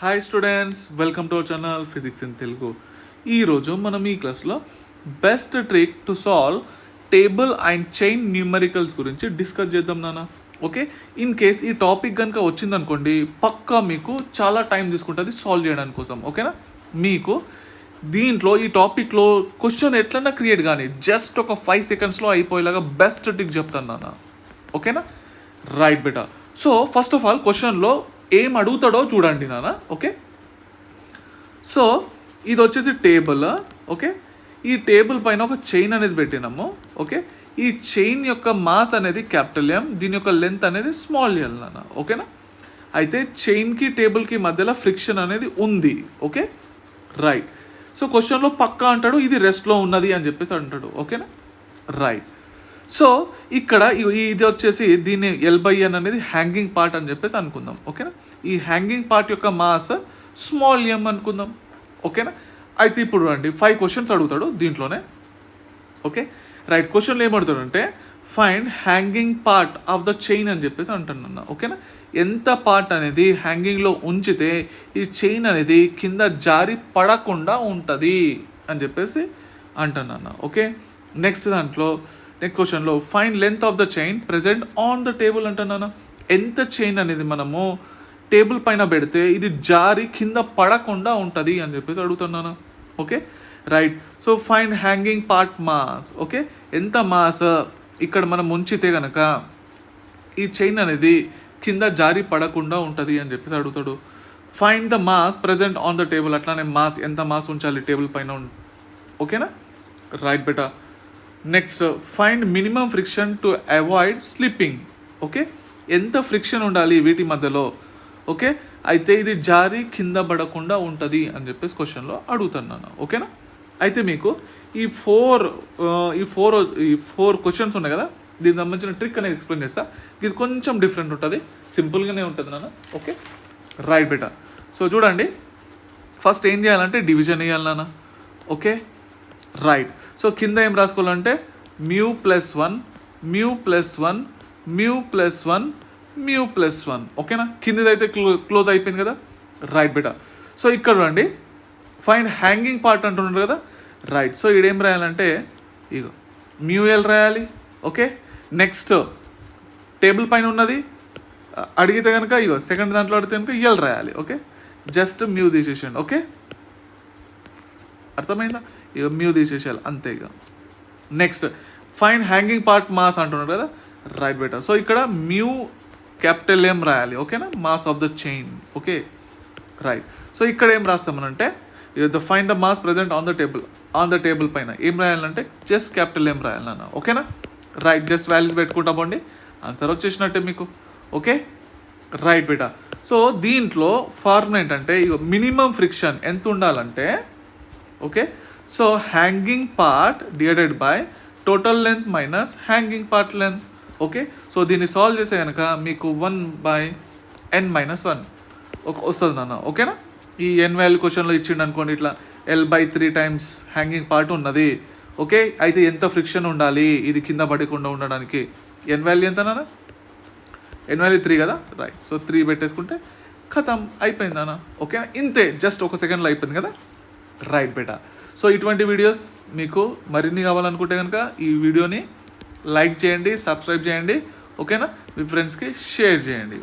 Hi students, welcome to our channel physics in Telugu. ఈరోజు మనం ఈ క్లాస్లో best trick to solve table and chain numericals గురించి discuss చేద్దాం నాన్న. ఓకే, ఇన్ కేస్ ఈ టాపిక్ కనుక వచ్చిందనుకోండి, పక్కా మీకు చాలా టైం తీసుకుంటుంది సాల్వ్ చేయడానికి కోసం. ఓకేనా, మీకు దీంట్లో ఈ టాపిక్లో క్వశ్చన్ ఎట్లన్నా క్రియేట్ కానీ జస్ట్ ఒక 5 సెకండ్స్లో అయిపోయేలాగా బెస్ట్ ట్రిక్ చెప్తాను నాన్న. ఓకేనా, రైట్ బేటా. సో ఫస్ట్ ఆఫ్ ఆల్ క్వశ్చన్లో ఏం అడుగుతాడో చూడండి నాన్న. ఓకే, సో ఇది వచ్చేసి టేబుల్. ఓకే, ఈ టేబుల్ పైన ఒక చైన్ అనేది పెట్టినాము. ఓకే, ఈ చైన్ యొక్క మాస్ అనేది క్యాపిటల్ ఎం, దీని యొక్క లెంత్ అనేది స్మాల్ ఎల్ నాన్న. ఓకేనా, అయితే చైన్కి టేబుల్కి మధ్యలో ఫ్రిక్షన్ అనేది ఉంది. Okay, right. సో క్వశ్చన్లో పక్కా అంటాడు ఇది రెస్ట్లో ఉన్నది అని చెప్పేసి అంటాడు. ఓకేనా, రైట్. సో ఇక్కడ ఇది వచ్చేసి దీన్ని L/N అనేది హ్యాంగింగ్ పార్ట్ అని చెప్పేసి అనుకుందాం. ఓకేనా, ఈ హ్యాంగింగ్ పార్ట్ యొక్క మాస్ స్మాల్ ఎం అనుకుందాం. ఓకేనా, అయితే ఇప్పుడు రండి 5 క్వశ్చన్స్ అడుగుతాడు దీంట్లోనే. Okay, right. క్వశ్చన్లో ఏమడుతాడు అంటే find hanging part of the chain అని చెప్పేసి అంటున్నా. ఓకేనా, ఎంత పార్ట్ అనేది హ్యాంగింగ్లో ఉంచితే ఈ చైన్ అనేది కింద జారి పడకుండా ఉంటుంది అని చెప్పేసి అంటున్నా. ఓకే, నెక్స్ట్ క్వశ్చన్లో find length of the chain present on the table అంటున్నాను. ఎంత చైన్ అనేది మనము టేబుల్ పైన పెడితే ఇది జారి కింద పడకుండా ఉంటుంది అని చెప్పేసి అడుగుతున్నాను. Okay, right. So find hanging part mass. Okay, ఎంత మాస్ ఇక్కడ మనం ఉంచితే కనుక ఈ చైన్ అనేది కింద జారి పడకుండా ఉంటుంది అని చెప్పేసి అడుగుతాడు. Find the mass present on the table, అట్లానే మాస్ ఎంత మాస్ ఉంచాలి టేబుల్ పైన. ఓకేనా, right beta. Next find minimum friction to avoid slipping. Okay, ఎంత ఫ్రిక్షన్ ఉండాలి వీటి మధ్యలో. ఓకే, అయితే ఇది జారి కింద పడకుండా ఉంటుంది అని చెప్పేసి క్వశ్చన్లో అడుగుతున్నాను. ఓకేనా, అయితే మీకు ఈ ఫోర్ క్వశ్చన్స్ ఉన్నాయి కదా, దీనికి సంబంధించిన ట్రిక్ అనేది ఎక్స్ప్లెయిన్ చేస్తా. ఇది కొంచెం డిఫరెంట్ ఉంటుంది, సింపుల్గానే ఉంటుంది నాన్న. ఓకే, రైట్ బేటా. సో చూడండి, ఫస్ట్ ఏం చేయాలంటే డివిజన్ వేయాలి నాన్న. Okay, right. సో కింద ఏం రాసుకోవాలంటే μ+1 μ+1 μ+1 μ+1. ఓకేనా, కిందది అయితే క్లోజ్ అయిపోయింది కదా. రైట్ బేటా. సో ఇక్కడ రండి, ఫైండ్ హ్యాంగింగ్ పార్ట్ అంటున్నాడు కదా. రైట్. సో ఇదేం రాయాలంటే ఇగో μl రాయాలి. ఓకే, నెక్స్ట్ టేబుల్ పైన ఉన్నది అడిగితే కనుక ఇగో సెకండ్ దాంట్లో అడిగితే కనుక ఎల్ రాయాలి. ఓకే, జస్ట్ మ్యూ తీసేసేయండి. ఓకే, అర్థమైందా? ఇక మ్యూ తీసేసేయాలి అంతే. ఇక next find hanging part mass అంటున్నాడు కదా. రైట్ బేటా. సో ఇక్కడ మ్యూ క్యాపిటల్ ఎం రాయాలి. ఓకేనా, mass of the chain. Okay, right. So ఇక్కడ ఏం రాస్తామనంటే the find the mass present on the table పైన ఏం రాయాలంటే జస్ట్ క్యాపిటల్ ఎం రాయాలి నాన్న. ఓకేనా, రైట్. జస్ట్ వాల్యూస్ పెట్టుకుంటా పోండి, ఆన్సర్ వచ్చేసినట్టే మీకు. ఓకే, రైట్ బేటా. సో దీంట్లో ఫార్ములా ఏంటంటే మినిమం ఫ్రిక్షన్ ఎంత ఉండాలంటే, okay, so hanging part divided by total length minus hanging part length. Okay, so దీన్ని సాల్వ్ చేస్తే కనుక మీకు 1/n-1 వస్తుంది నాన్న. ఓకేనా, ఈ n వాల్యూ క్వశ్చన్లో ఇచ్చిండు అనుకోండి, ఇట్లా L/3 టైమ్స్ హ్యాంగింగ్ పార్ట్ ఉన్నది. ఓకే, అయితే ఎంత ఫ్రిక్షన్ ఉండాలి ఇది కింద పడకుండా ఉండడానికి. n వాల్యూ ఎంత నాన్న? n వాల్యూ 3 కదా. రైట్. సో 3 పెట్టేసుకుంటే ఖతం అయిపోయింది నాన్న. ఓకేనా, ఇంతే, జస్ట్ ఒక సెకండ్లో అయిపోయింది కదా. రైట్ బేటా. సో ఇటువంటి వీడియోస్ మీకు మరిన్ని కావాలనుకుంటే కనుక ఈ వీడియోని లైక్ చేయండి, సబ్స్క్రైబ్ చేయండి. ఓకేనా, మీ ఫ్రెండ్స్కి షేర్ చేయండి.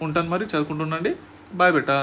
ఉంటాను మరి, చదువుకుంటుండండి. బాయ్ బేటా.